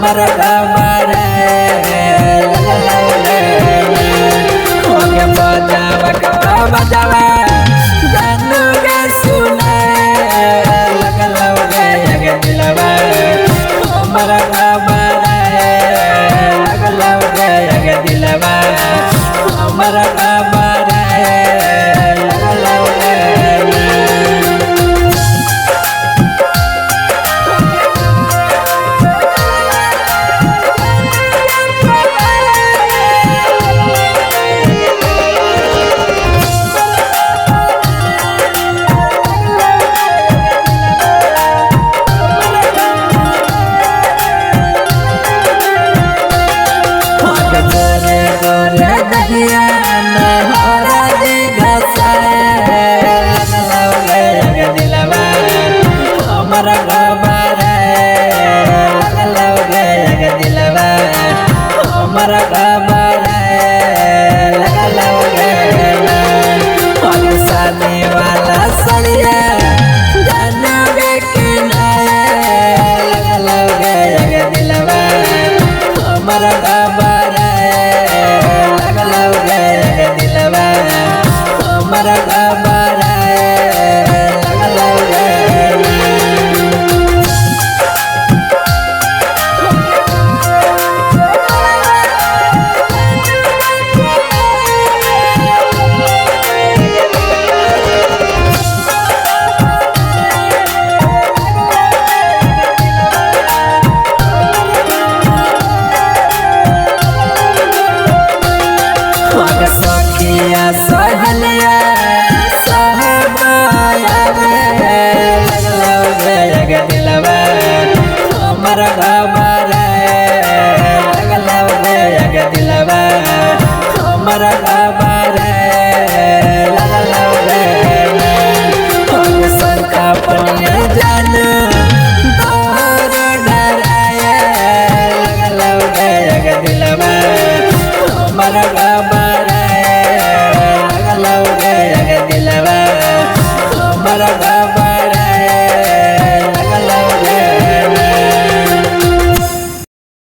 हमारा खबर बजावा जानू के सुने लगलो गे दिलवा हमारा खबर लगलो गे दिलवा हमारा खबर लगलो हमारा खबर लगलो गे दिलवा हमारा खबर लगलो गे साने वाला सड़िया जानवे के लगलो गे दिलवा हमारा खबर लगलो गे दिलवा हमारा खबर लगलो गे सखिया सहलिया सहबाया लगलो गे दिलवा हमारा खबर लगलो गे दिलवा हमारा खबर लगलो गे सरका पनिया जान तोहर डराया लगलो गे दिलवा हमारा खबर लगलो गे दिलवा हमारा